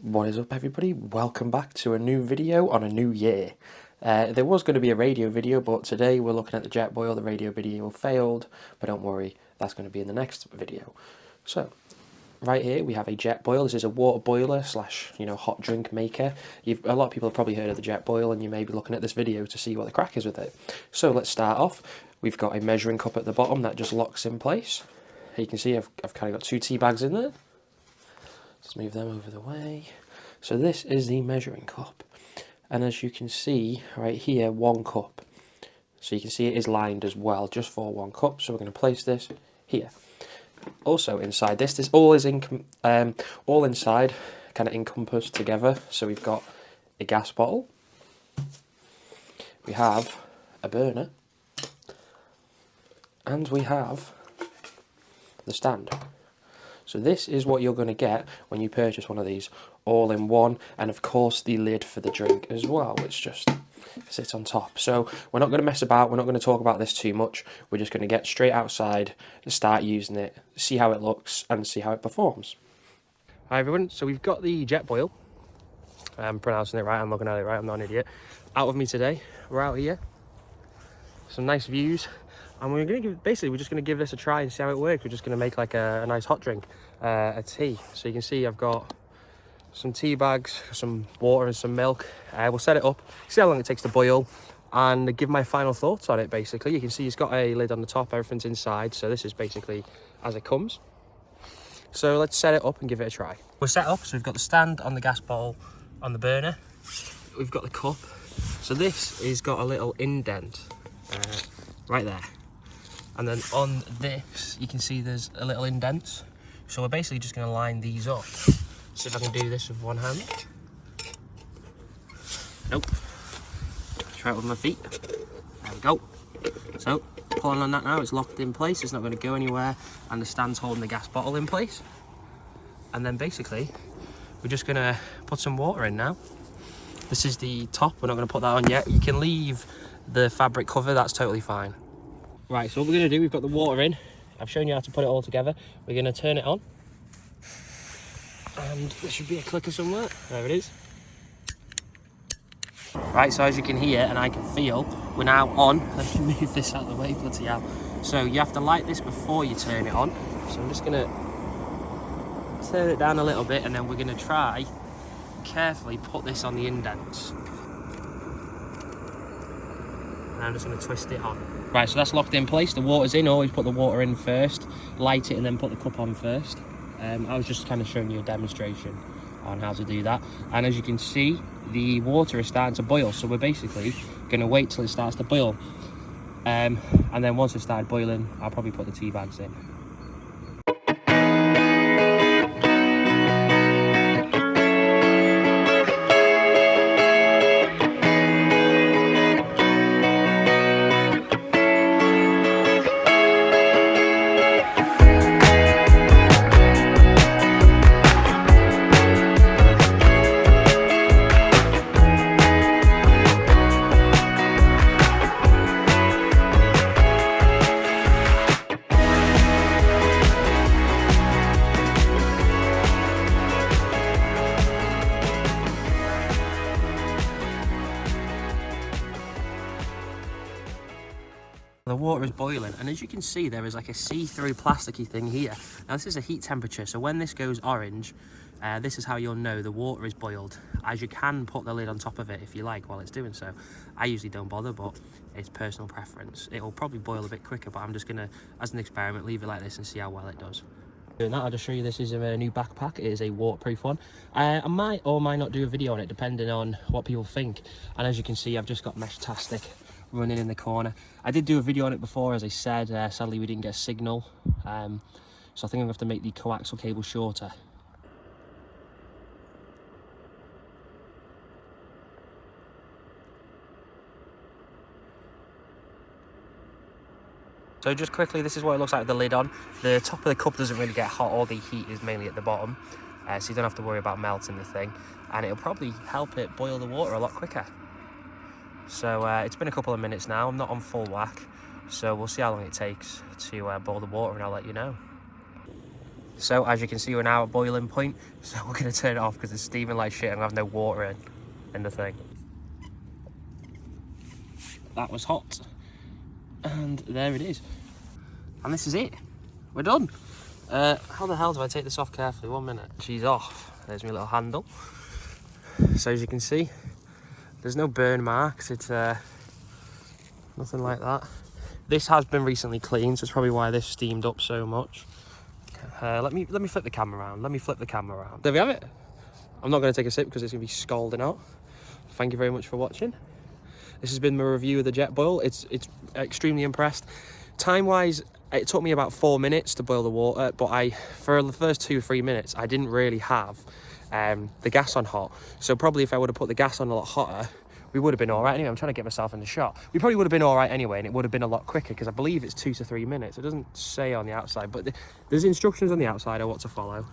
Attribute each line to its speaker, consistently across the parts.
Speaker 1: What is up, everybody? Welcome back to a new video on a new year. There was going to be a radio video, but today we're looking at the JetBoil. The radio video failed, but don't worry, that's going to be in the next video. So, right here we have a JetBoil. This is a water boiler slash, hot drink maker. A lot of people have probably heard of the JetBoil, and you may be looking at this video to see what the crack is with it. So let's start off. We've got a measuring cup at the bottom that just locks in place. You can see I've kind of got 2 tea bags in there. Let's move them over the way. So this is the measuring cup, and as you can see right here, 1 cup. So you can see it is lined as well, just for 1 cup. So we're going to place this here. Also inside this all is all inside, kind of encompassed together. So we've got a gas bottle, we have a burner, and we have the stand. So this is what you're going to get when you purchase one of these, all in one, and of course the lid for the drink as well, which just sits on top. So we're not going to mess about, we're not going to talk about this too much, we're just going to get straight outside, start using it, see how it looks and see how it performs. Hi everyone, so we've got the JetBoil, I'm pronouncing it right, I'm looking at it right, I'm not an idiot, out with me today. We're out here, some nice views. And we're just going to give this a try and see how it works. We're just going to make like a nice hot drink, a tea. So you can see I've got some tea bags, some water and some milk. We'll set it up, see how long it takes to boil, and give my final thoughts on it basically. You can see it's got a lid on the top, everything's inside. So this is basically as it comes. So let's set it up and give it a try. We're set up, so we've got the stand on the gas bottle on the burner. We've got the cup. So this has got a little indent right there. And then on this, you can see there's a little indent. So we're basically just going to line these up. See if I can do this with one hand. Nope. Try it with my feet. There we go. So, pulling on that now, it's locked in place. It's not going to go anywhere. And the stand's holding the gas bottle in place. And then basically, we're just going to put some water in now. This is the top. We're not going to put that on yet. You can leave the fabric cover. That's totally fine. Right, so what we're going to do, we've got the water in. I've shown you how to put it all together. We're going to turn it on. And there should be a clicker somewhere. There it is. Right, so as you can hear and I can feel, we're now on. Let me move this out of the way, bloody hell. So you have to light this before you turn it on. So I'm just going to turn it down a little bit, and then we're going to try carefully put this on the indents. And I'm just going to twist it on. Right, so that's locked in place. The water's in. Always put the water in first, light it, and then put the cup on first. I was just kind of showing you a demonstration on how to do that. And as you can see, the water is starting to boil. So we're basically going to wait till it starts to boil. And then once it started boiling, I'll probably put the tea bags in. The water is boiling, and as you can see, there is like a see-through plasticky thing here. Now this is a heat temperature, so when this goes orange, this is how you'll know the water is boiled, as you can put the lid on top of it if you like while it's doing so. I usually don't bother, but it's personal preference. It will probably boil a bit quicker, but I'm just gonna, as an experiment, leave it like this and see how well it does. Doing that, I'll just show you, this is a new backpack. It is a waterproof one. I might or might not do a video on it depending on what people think. And as you can see, I've just got Mesh-tastic running in the corner. I did do a video on it before, as I said. Sadly we didn't get a signal, so I think I'm gonna have to make the coaxial cable shorter. So just quickly, this is what it looks like with the lid on. The top of the cup doesn't really get hot, all the heat is mainly at the bottom, so you don't have to worry about melting the thing, and it'll probably help it boil the water a lot quicker. So it's been a couple of minutes now. I'm not on full whack, so we'll see how long it takes to boil the water, and I'll let you know. So as you can see, we're now at boiling point, so we're going to turn it off because it's steaming like shit and I have no water in the thing. That was hot, and there it is. And this is it. We're done. How the hell do I take this off carefully? 1 minute. She's off. There's my little handle. So as you can see, there's no burn marks. It's nothing like that. This has been recently cleaned, so it's probably why this steamed up so much. Let me flip the camera around. There we have it. I'm not going to take a sip because it's going to be scalding out. Thank you very much for watching. This has been my review of the JetBoil. It's extremely impressed. Time-wise, it took me about 4 minutes to boil the water, but for the first 2 or 3 minutes, I didn't really have the gas on hot. So probably if I would have put the gas on a lot hotter, we would have been all right anyway. I'm trying to get myself in the shot. We probably would have been all right anyway, and it would have been a lot quicker because I believe it's 2 to 3 minutes. It doesn't say on the outside, but there's instructions on the outside of what to follow.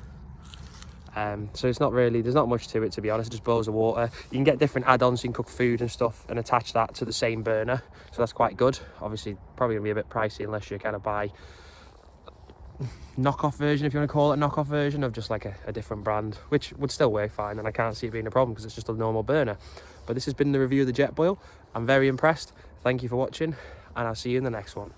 Speaker 1: So it's not really, there's not much to it, to be honest. It just boils the water. You can get different add-ons. You can cook food and stuff and attach that to the same burner, so that's quite good. Obviously probably gonna be a bit pricey unless you kind of buy knockoff version, if you want to call it a knockoff version of just like a different brand, which would still work fine, and I can't see it being a problem because it's just a normal burner. But this has been the review of the JetBoil. I'm very impressed. Thank you for watching, and I'll see you in the next one.